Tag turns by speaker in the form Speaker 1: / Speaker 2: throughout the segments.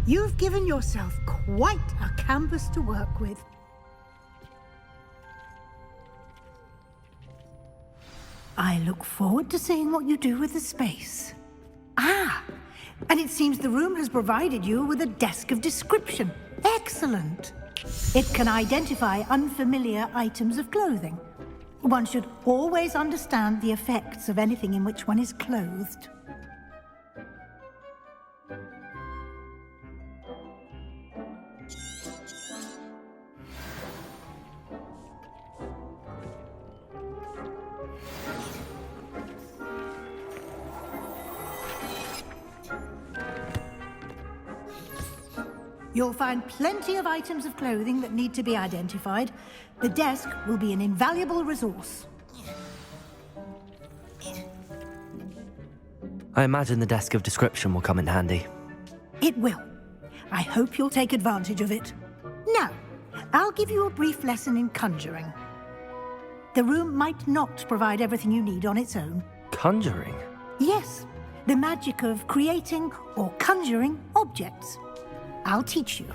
Speaker 1: You've given yourself quite a canvas to work with. I look forward to seeing what you do with the space. Ah, and it seems the room has provided you with a desk of description. Excellent. It can identify unfamiliar items of clothing. One should always understand the effects of anything in which one is clothed. You'll find plenty of items of clothing that need to be identified. The desk will be an invaluable resource.
Speaker 2: I imagine the desk of description will come in handy.
Speaker 1: It will. I hope you'll take advantage of it. Now, I'll give you a brief lesson in conjuring. The room might not provide everything you need on its own.
Speaker 2: Conjuring?
Speaker 1: Yes, the magic of creating or conjuring objects. I'll teach you.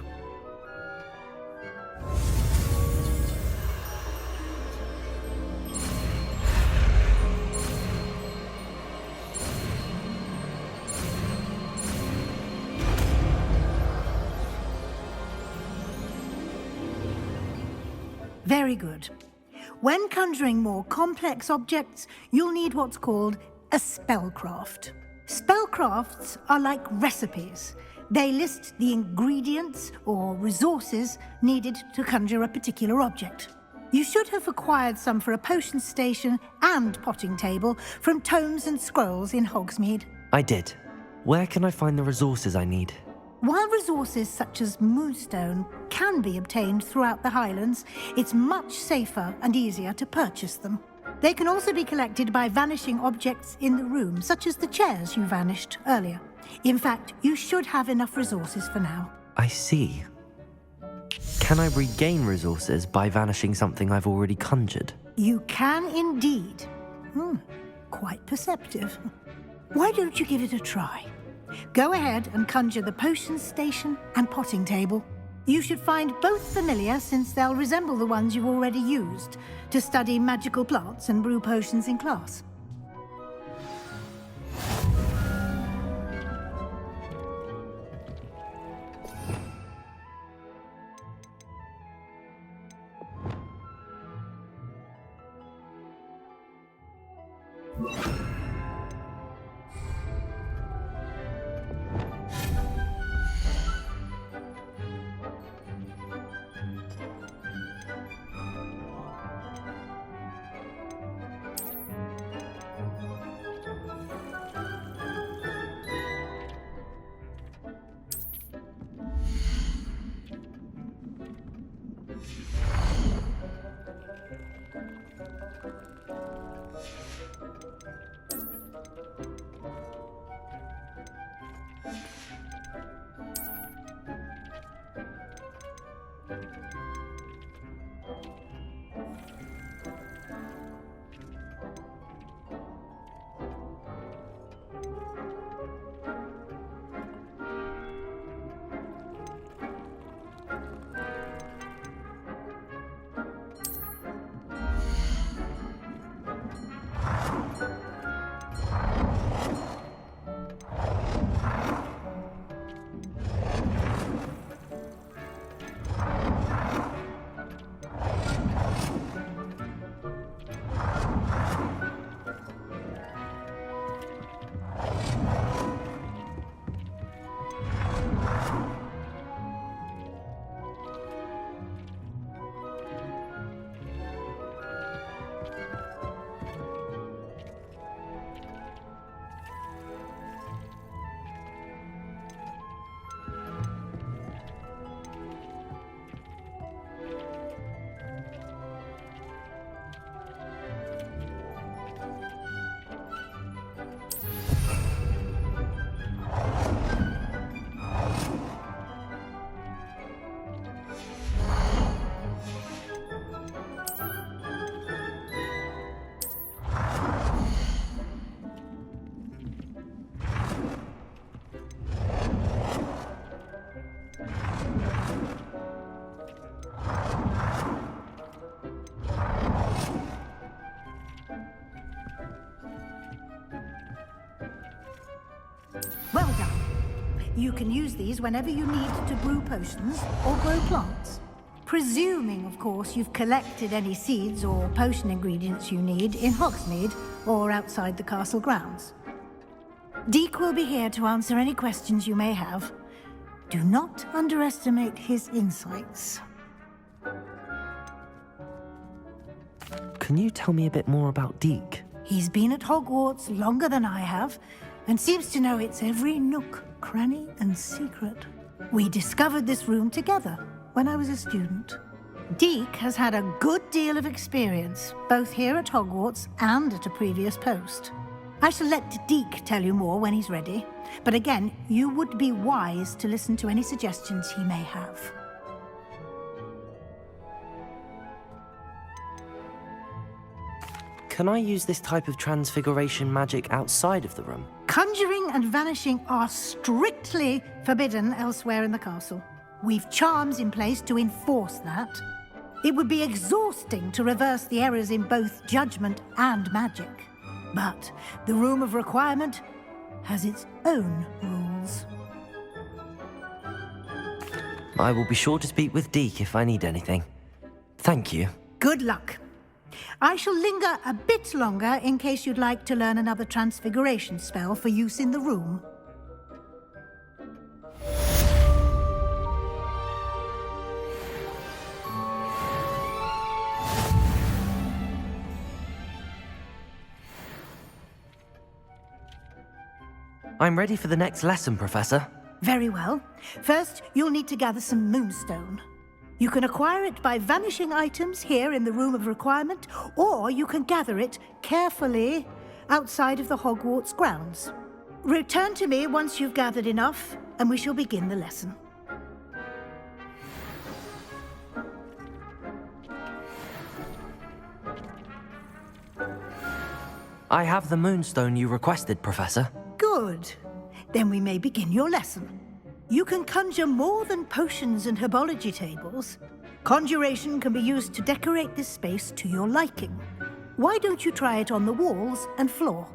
Speaker 1: Very good. When conjuring more complex objects, you'll need what's called a spellcraft. Spellcrafts are like recipes. They list the ingredients or resources needed to conjure a particular object. You should have acquired some for a potion station and potting table from tomes and scrolls in Hogsmeade.
Speaker 2: I did. Where can I find the resources I need?
Speaker 1: While resources such as moonstone can be obtained throughout the Highlands, it's much safer and easier to purchase them. They can also be collected by vanishing objects in the room, such as the chairs you vanished earlier. In fact, you should have enough resources for now.
Speaker 2: I see. Can I regain resources by vanishing something I've already conjured?
Speaker 1: You can indeed. Quite perceptive. Why don't you give it a try? Go ahead and conjure the potion station and potting table. You should find both familiar, since they'll resemble the ones you've already used to study magical plants and brew potions in class. You can use these whenever you need to brew potions or grow plants. Presuming, of course, you've collected any seeds or potion ingredients you need in Hogsmeade or outside the castle grounds. Deek will be here to answer any questions you may have. Do not underestimate his insights.
Speaker 2: Can you tell me a bit more about Deek?
Speaker 1: He's been at Hogwarts longer than I have, and seems to know its every nook, cranny, and secret. We discovered this room together when I was a student. Deek has had a good deal of experience, both here at Hogwarts and at a previous post. I shall let Deek tell you more when he's ready, but again, you would be wise to listen to any suggestions he may have.
Speaker 2: Can I use this type of transfiguration magic outside of the room?
Speaker 1: Conjuring and vanishing are strictly forbidden elsewhere in the castle. We've charms in place to enforce that. It would be exhausting to reverse the errors in both judgment and magic. But the Room of Requirement has its own rules.
Speaker 2: I will be sure to speak with Deek if I need anything. Thank you.
Speaker 1: Good luck. I shall linger a bit longer in case you'd like to learn another transfiguration spell for use in the room.
Speaker 2: I'm ready for the next lesson, Professor.
Speaker 1: Very well. First, you'll need to gather some moonstone. You can acquire it by vanishing items here in the Room of Requirement, or you can gather it carefully outside of the Hogwarts grounds. Return to me once you've gathered enough, and we shall begin the lesson.
Speaker 2: I have the moonstone you requested, Professor.
Speaker 1: Good. Then we may begin your lesson. You can conjure more than potions and herbology tables. Conjuration can be used to decorate this space to your liking. Why don't you try it on the walls and floor?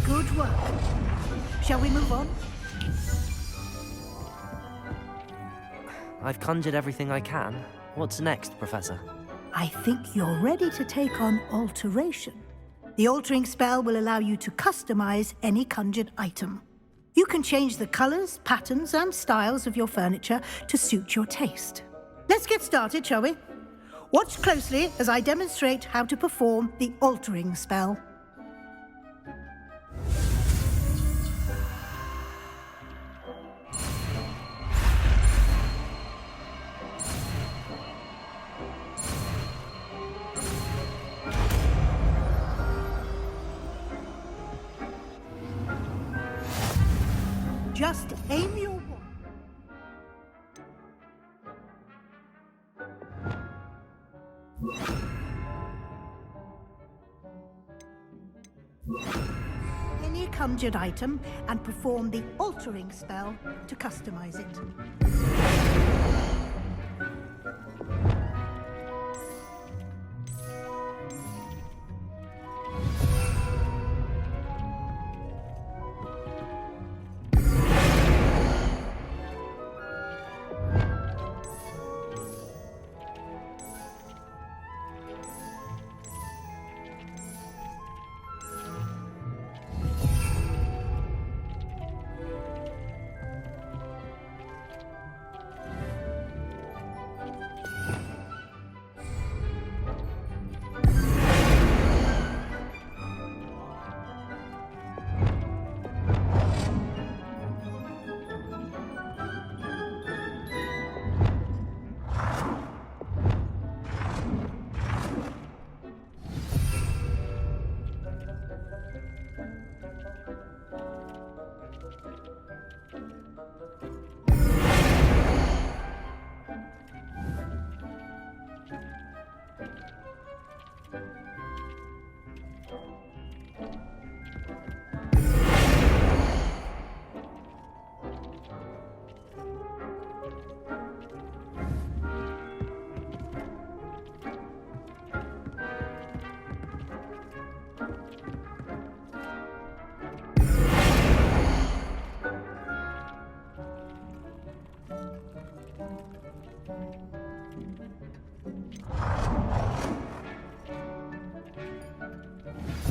Speaker 1: Good work. Shall we move on?
Speaker 2: I've conjured everything I can. What's next, Professor?
Speaker 1: I think you're ready to take on alteration. The altering spell will allow you to customize any conjured item. You can change the colors, patterns, and styles of your furniture to suit your taste. Let's get started, shall we? Watch closely as I demonstrate how to perform the altering spell. Just aim your wand. Any conjured item and perform the altering spell to customize it.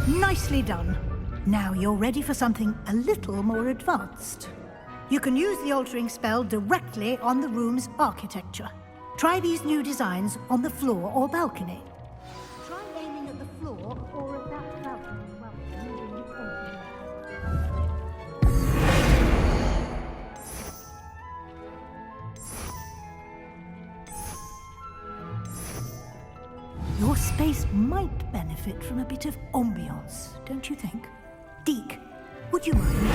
Speaker 1: Nicely done. Now you're ready for something a little more advanced. You can use the altering spell directly on the room's architecture. Try these new designs on the floor or balcony. Try aiming at the floor or at that balcony while using the altering. Your space might benefit from a bit of ambiance, don't you think? Deke, would you mind?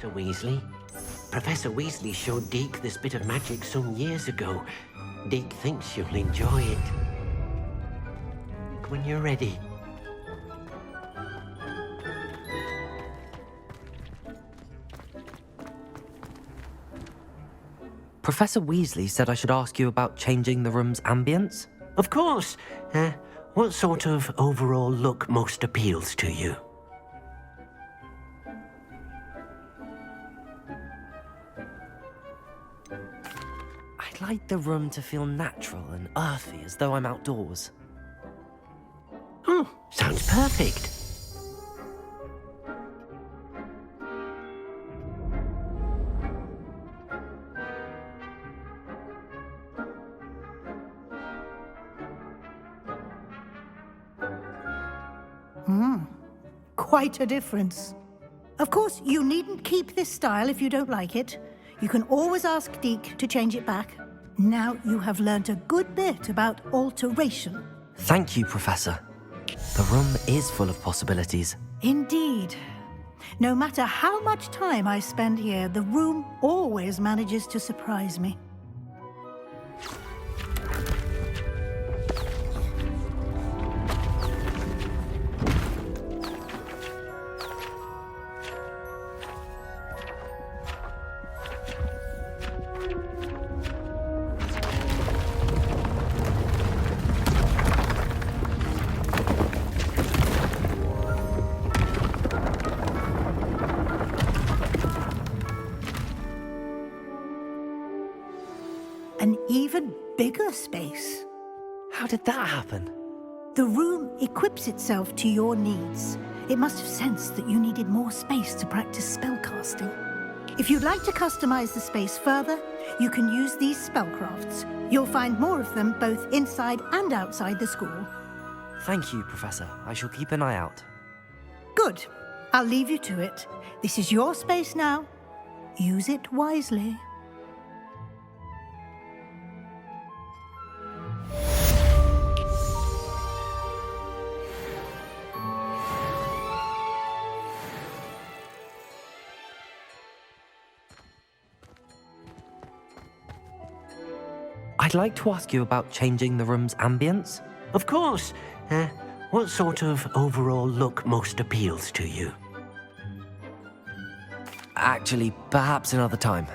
Speaker 3: Dr. Weasley? Professor Weasley showed Deke this bit of magic some years ago. Deke thinks you'll enjoy it. When you're ready.
Speaker 2: Professor Weasley said I should ask you about changing the room's ambience?
Speaker 3: Of course. What sort of overall look most appeals to you?
Speaker 2: I'd like the room to feel natural and earthy, as though I'm outdoors.
Speaker 3: Oh, sounds perfect.
Speaker 1: Quite a difference. Of course, you needn't keep this style if you don't like it. You can always ask Deke to change it back. Now you have learnt a good bit about alteration.
Speaker 2: Thank you, Professor. The room is full of possibilities.
Speaker 1: Indeed. No matter how much time I spend here, the room always manages to surprise me. An even bigger space.
Speaker 2: How did that happen?
Speaker 1: The room equips itself to your needs. It must have sensed that you needed more space to practice spellcasting. If you'd like to customize the space further, you can use these spellcrafts. You'll find more of them both inside and outside the school.
Speaker 2: Thank you, Professor. I shall keep an eye out.
Speaker 1: Good. I'll leave you to it. This is your space now. Use it wisely.
Speaker 2: I'd like to ask you about changing the room's ambience.
Speaker 3: Of course. What sort of overall look most appeals to you?
Speaker 2: Actually, perhaps another time.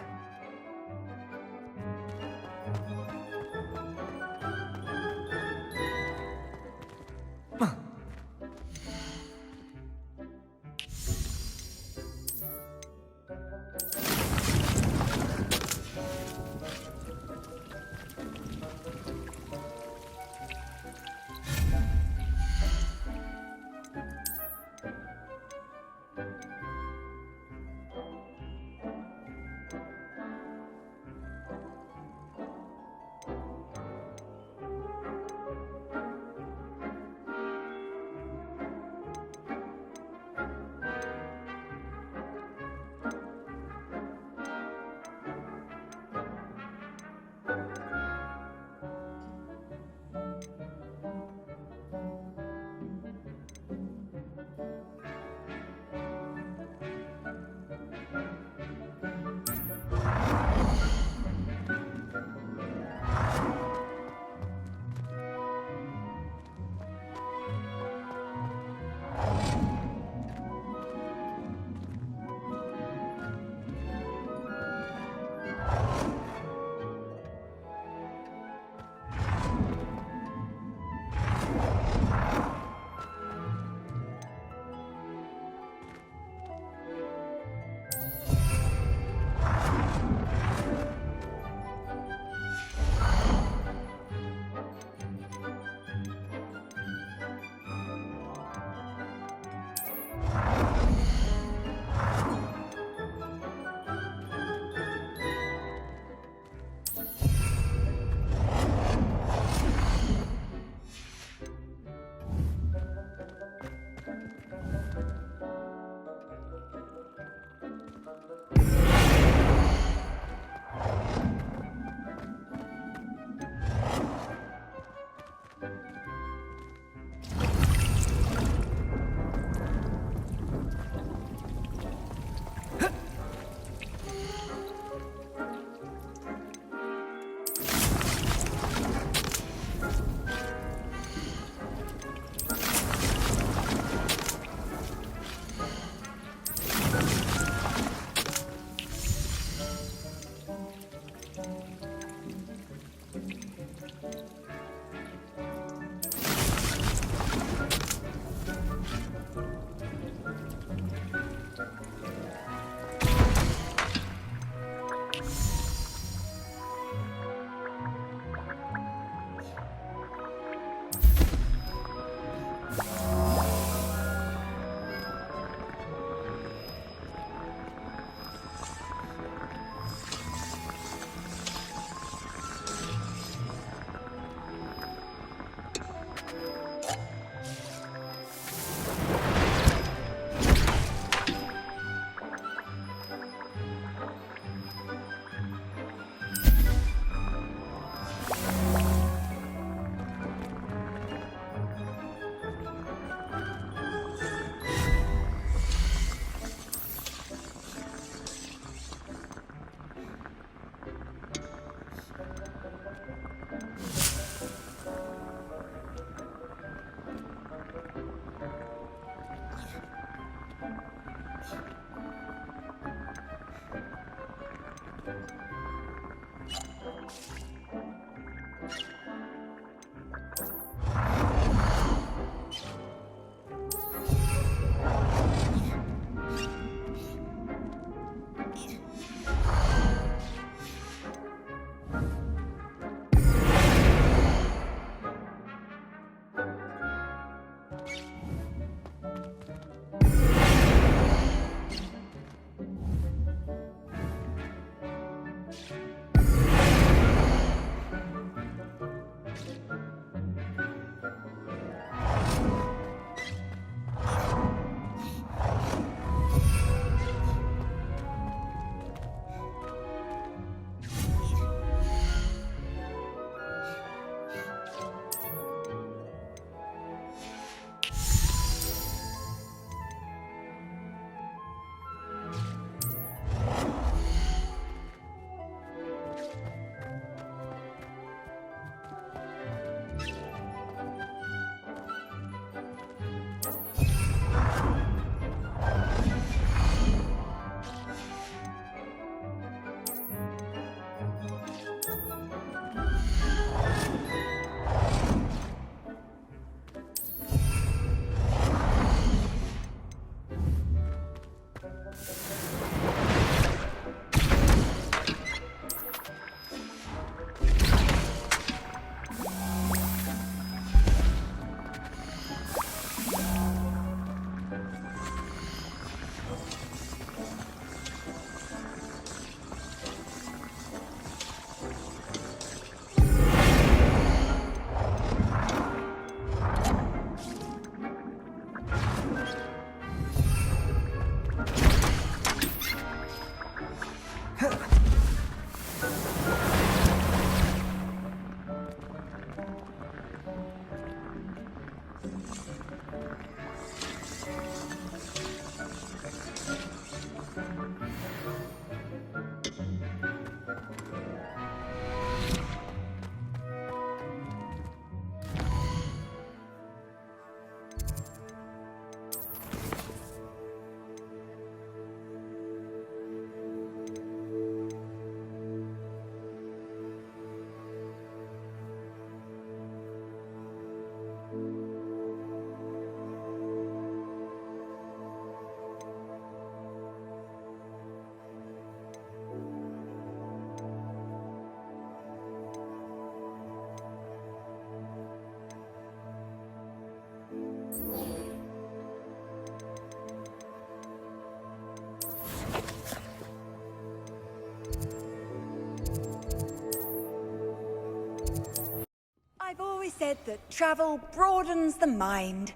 Speaker 4: I've always said that travel broadens the mind.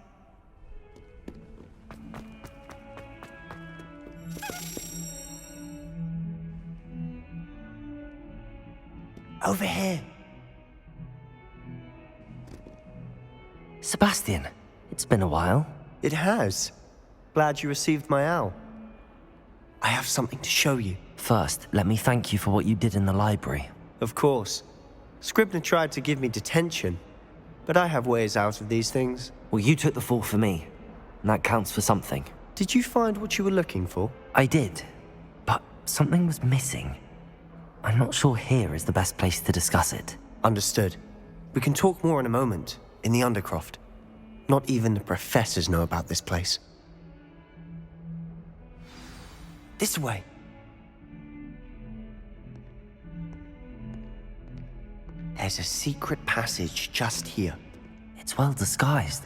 Speaker 5: Over here.
Speaker 2: Sebastian, it's been a while.
Speaker 5: It has. Glad you received my owl. I have something to show you.
Speaker 2: First, let me thank you for what you did in the library.
Speaker 5: Of course. Scribner tried to give me detention, but I have ways out of these things.
Speaker 2: Well, you took the fall for me, and that counts for something.
Speaker 5: Did you find what you were looking for?
Speaker 2: I did, but something was missing. I'm not sure here is the best place to discuss it.
Speaker 5: Understood. We can talk more in a moment, in the Undercroft. Not even the professors know about this place. This way. There's a secret passage just here.
Speaker 2: It's well disguised.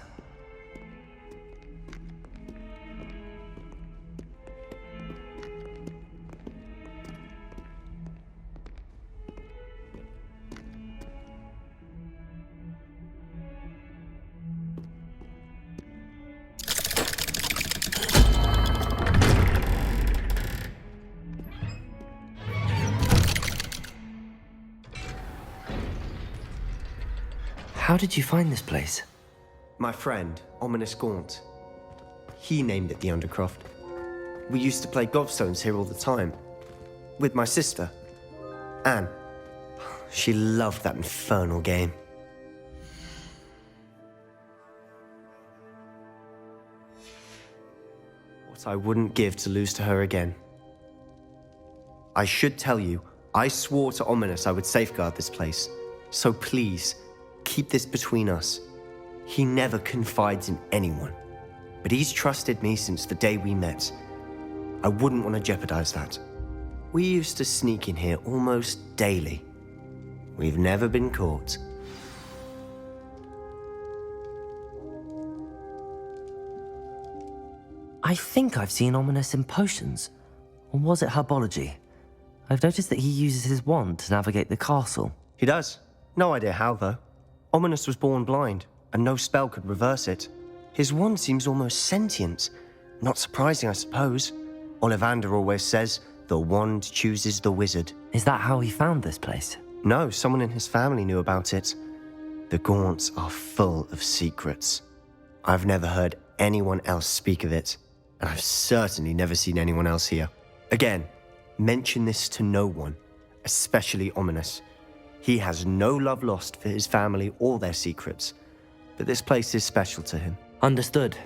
Speaker 2: How did you find this place?
Speaker 5: My friend, Ominous Gaunt. He named it the Undercroft. We used to play gobstones here all the time. With my sister, Anne. She loved that infernal game. What I wouldn't give to lose to her again. I should tell you, I swore to Ominous I would safeguard this place. So please, keep this between us. He never confides in anyone, but he's trusted me since the day we met. I wouldn't want to jeopardize that. We used to sneak in here almost daily. We've never been caught.
Speaker 2: I think I've seen Ominous in potions. Or was it herbology? I've noticed that he uses his wand to navigate the castle.
Speaker 5: He does. No idea how, though. Ominous was born blind, and no spell could reverse it. His wand seems almost sentient. Not surprising, I suppose. Ollivander always says, the wand chooses the wizard.
Speaker 2: Is that how he found this place?
Speaker 5: No, someone in his family knew about it. The Gaunts are full of secrets. I've never heard anyone else speak of it, and I've certainly never seen anyone else here. Again, mention this to no one, especially Ominous. He has no love lost for his family or their secrets, but this place is special to him.
Speaker 2: Understood.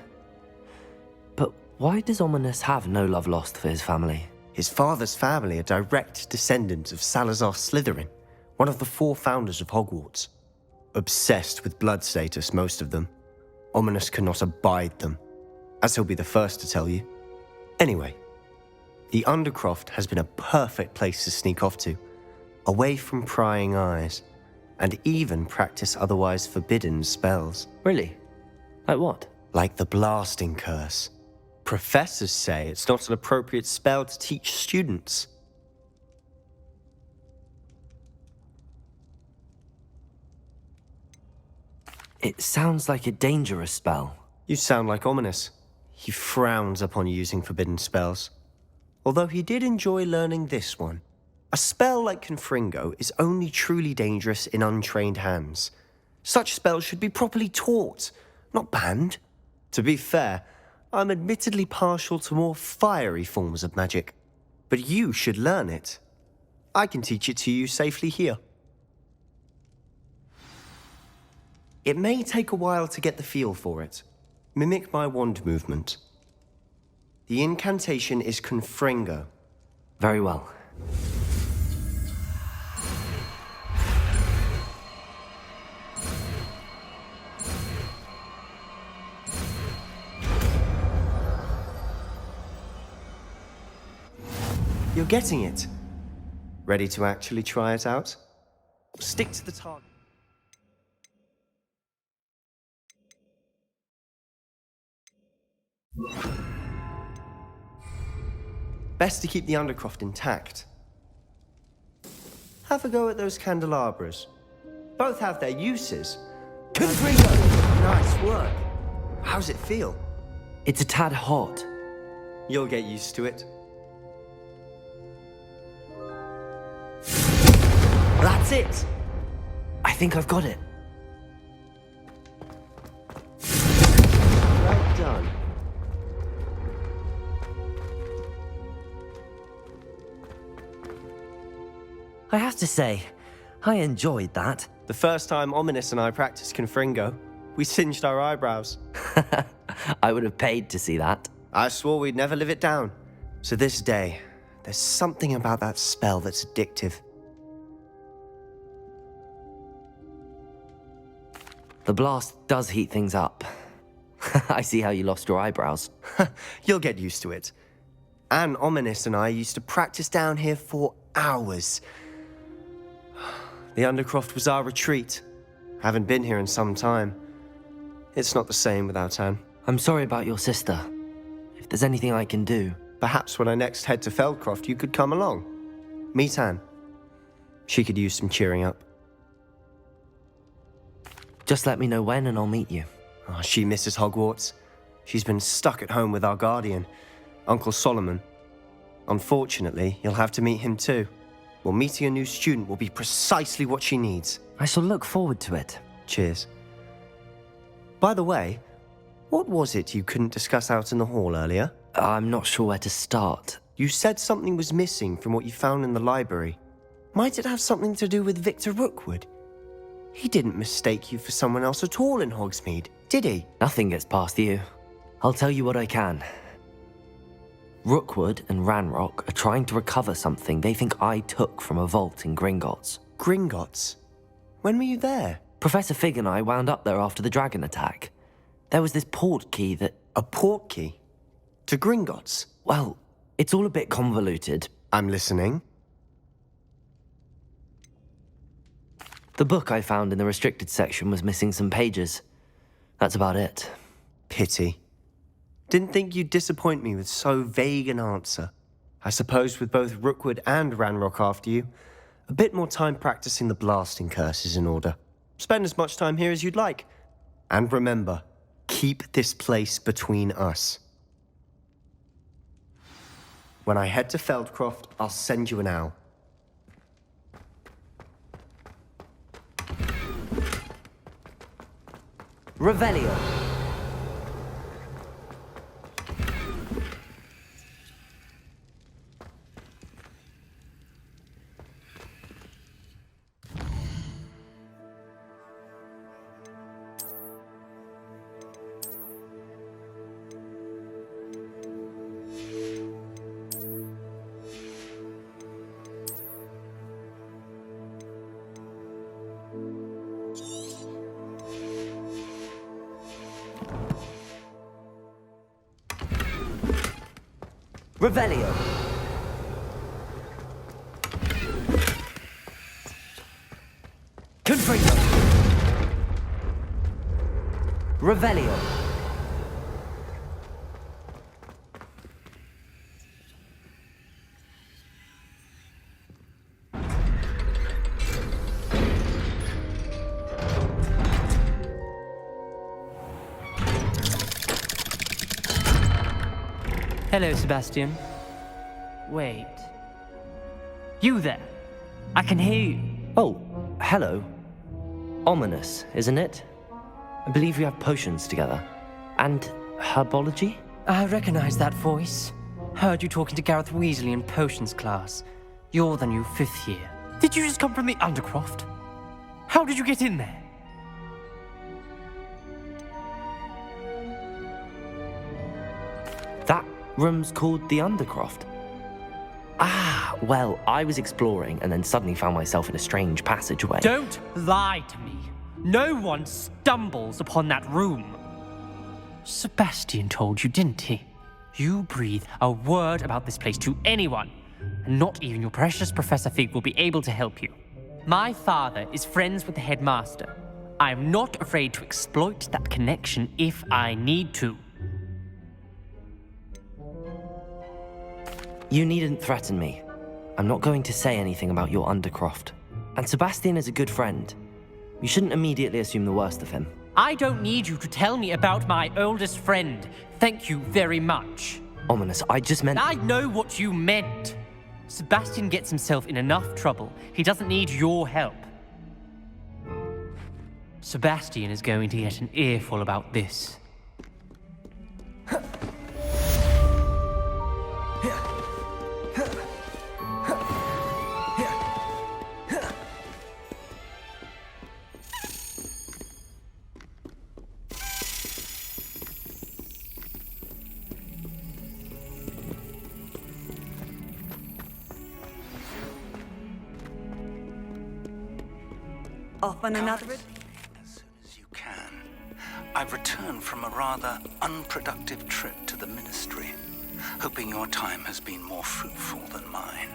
Speaker 2: But why does Ominous have no love lost for his family?
Speaker 5: His father's family are direct descendants of Salazar Slytherin, one of the 4 founders of Hogwarts. Obsessed with blood status, most of them. Ominous cannot abide them, as he'll be the first to tell you. Anyway, the Undercroft has been a perfect place to sneak off to, away from prying eyes, and even practice otherwise forbidden spells.
Speaker 2: Really? Like what?
Speaker 5: Like the blasting curse. Professors say it's not an appropriate spell to teach students.
Speaker 2: It sounds like a dangerous spell.
Speaker 5: You sound like Ominous. He frowns upon using forbidden spells. Although he did enjoy learning this one. A spell like Confringo is only truly dangerous in untrained hands. Such spells should be properly taught, not banned. To be fair, I'm admittedly partial to more fiery forms of magic. But you should learn it. I can teach it to you safely here. It may take a while to get the feel for it. Mimic my wand movement. The incantation is Confringo.
Speaker 2: Very well.
Speaker 5: You're getting it. Ready to actually try it out? Stick to the target. Best to keep the undercroft intact. Have a go at those candelabras. Both have their uses. Confringo! Nice work. How's it feel?
Speaker 2: It's a tad hot.
Speaker 5: You'll get used to it. That's it!
Speaker 2: I think I've got it.
Speaker 5: Well done.
Speaker 2: I have to say, I enjoyed that.
Speaker 5: The first time Ominous and I practiced Confringo, we singed our eyebrows.
Speaker 2: I would have paid to see that.
Speaker 5: I swore we'd never live it down. To this day, there's something about that spell that's addictive.
Speaker 2: The blast does heat things up. I see how you lost your eyebrows.
Speaker 5: You'll get used to it. Anne, Ominous and I used to practice down here for hours. The Undercroft was our retreat. Haven't been here in some time. It's not the same without Anne.
Speaker 2: I'm sorry about your sister. If there's anything I can do...
Speaker 5: Perhaps when I next head to Feldcroft, you could come along. Meet Anne. She could use some cheering up.
Speaker 2: Just let me know when and I'll meet you.
Speaker 5: Oh, she misses Hogwarts. She's been stuck at home with our guardian, Uncle Solomon. Unfortunately, you'll have to meet him too. Well, meeting a new student will be precisely what she needs.
Speaker 2: I shall look forward to it.
Speaker 5: Cheers. By the way, what was it you couldn't discuss out in the hall earlier?
Speaker 2: I'm not sure where to start.
Speaker 5: You said something was missing from what you found in the library. Might it have something to do with Victor Rookwood? He didn't mistake you for someone else at all in Hogsmeade, did he?
Speaker 2: Nothing gets past you. I'll tell you what I can. Rookwood and Ranrock are trying to recover something they think I took from a vault in Gringotts.
Speaker 5: Gringotts? When were you there?
Speaker 2: Professor Fig and I wound up there after the dragon attack. There was this port key that...
Speaker 5: A port key? To Gringotts?
Speaker 2: Well, it's all a bit convoluted.
Speaker 5: I'm listening.
Speaker 2: The book I found in the restricted section was missing some pages. That's about it.
Speaker 5: Pity. Didn't think you'd disappoint me with so vague an answer. I suppose with both Rookwood and Ranrock after you, a bit more time practicing the blasting curse is in order. Spend as much time here as you'd like. And remember, keep this place between us. When I head to Feldcroft, I'll send you an owl.
Speaker 2: Revelio. Revelio. Confringo. Revelio.
Speaker 6: Hello, Sebastian. Wait. You there? I can hear you.
Speaker 2: Oh, hello. Ominous, isn't it? I believe we have potions together. And herbology?
Speaker 6: I recognize that voice. Heard you talking to Gareth Weasley in potions class. You're the new 5th year. Did you just come from the Undercroft? How did you get in there?
Speaker 2: That room's called the Undercroft. Ah, well, I was exploring and then suddenly found myself in a strange passageway.
Speaker 6: Don't lie to me. No one stumbles upon that room. Sebastian told you, didn't he? You breathe a word about this place to anyone, and not even your precious Professor Fig will be able to help you. My father is friends with the headmaster. I am not afraid to exploit that connection if I need to.
Speaker 2: You needn't threaten me. I'm not going to say anything about your Undercroft. And Sebastian is a good friend. You shouldn't immediately assume the worst of him.
Speaker 6: I don't need you to tell me about my oldest friend. Thank you very much.
Speaker 2: Ominous, I just meant...
Speaker 6: I know what you meant. Sebastian gets himself in enough trouble. He doesn't need your help. Sebastian is going to get an earful about this.
Speaker 4: Off on another...
Speaker 7: As soon as you can. I've returned from a rather unproductive trip to the Ministry, hoping your time has been more fruitful than mine.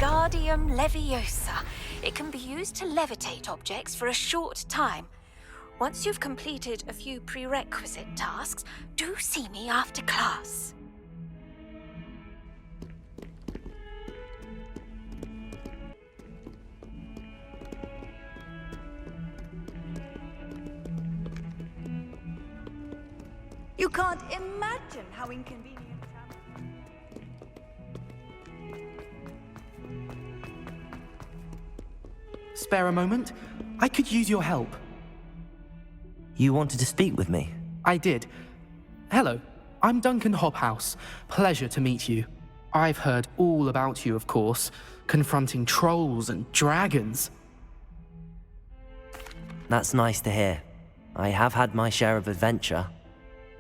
Speaker 8: Wingardium Leviosa. It can be used to levitate objects for a short time. Once you've completed a few prerequisite tasks, do see me after class.
Speaker 4: You can't imagine how inconvenient...
Speaker 9: Spare a moment? I could use your help.
Speaker 2: You wanted to speak with me?
Speaker 9: I did. Hello, I'm Duncan Hobhouse. Pleasure to meet you. I've heard all about you, of course, confronting trolls and dragons.
Speaker 2: That's nice to hear. I have had my share of adventure.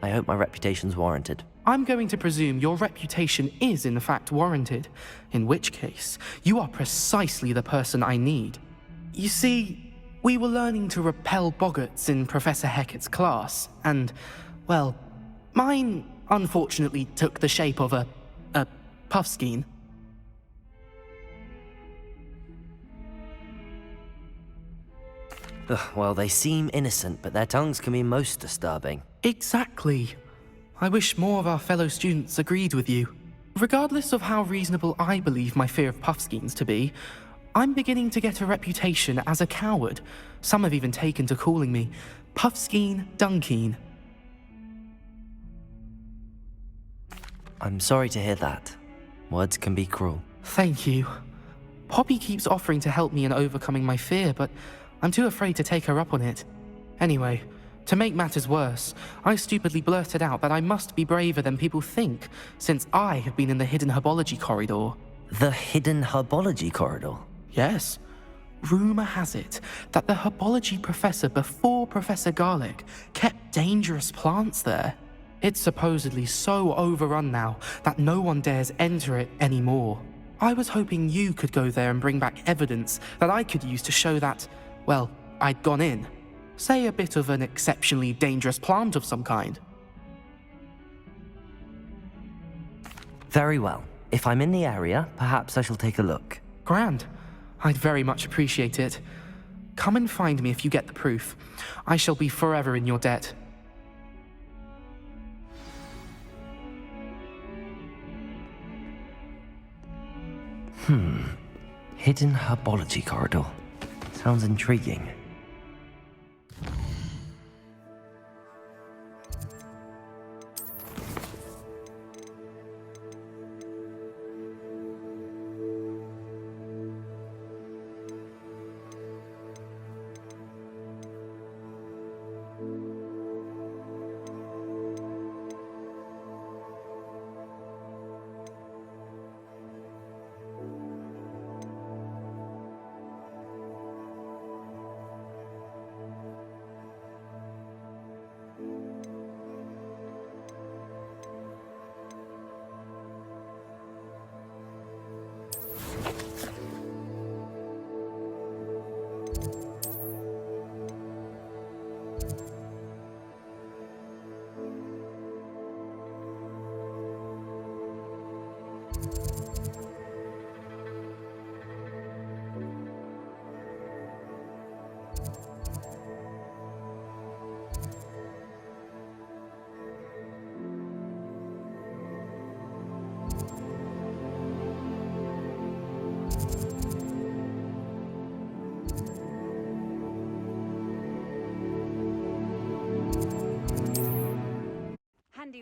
Speaker 2: I hope my reputation's warranted.
Speaker 9: I'm going to presume your reputation is in fact warranted, in which case, you are precisely the person I need. You see, we were learning to repel boggarts in Professor Hecat's class, and, well, mine unfortunately took the shape of a puffskein.
Speaker 2: Well, they seem innocent, but their tongues can be most disturbing.
Speaker 9: Exactly. I wish more of our fellow students agreed with you. Regardless of how reasonable I believe my fear of puffskeins to be, I'm beginning to get a reputation as a coward. Some have even taken to calling me Puffskein Dunkeen.
Speaker 2: I'm sorry to hear that. Words can be cruel.
Speaker 9: Thank you. Poppy keeps offering to help me in overcoming my fear, but I'm too afraid to take her up on it. Anyway, To make matters worse, I stupidly blurted out that I must be braver than people think, since I have been in the hidden herbology corridor.
Speaker 2: The hidden herbology corridor?
Speaker 9: Yes. Rumour has it that the herbology professor before Professor Garlic kept dangerous plants there. It's supposedly so overrun now that no one dares enter it anymore. I was hoping you could go there and bring back evidence that I could use to show that, well, I'd gone in. Say a bit of an exceptionally dangerous plant of some kind.
Speaker 2: Very well. If I'm in the area, perhaps I shall take a look.
Speaker 9: Grand. I'd very much appreciate it. Come and find me if you get the proof. I shall be forever in your debt.
Speaker 2: Hidden herbology corridor. Sounds intriguing.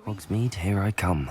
Speaker 2: Hogsmeade, here I come.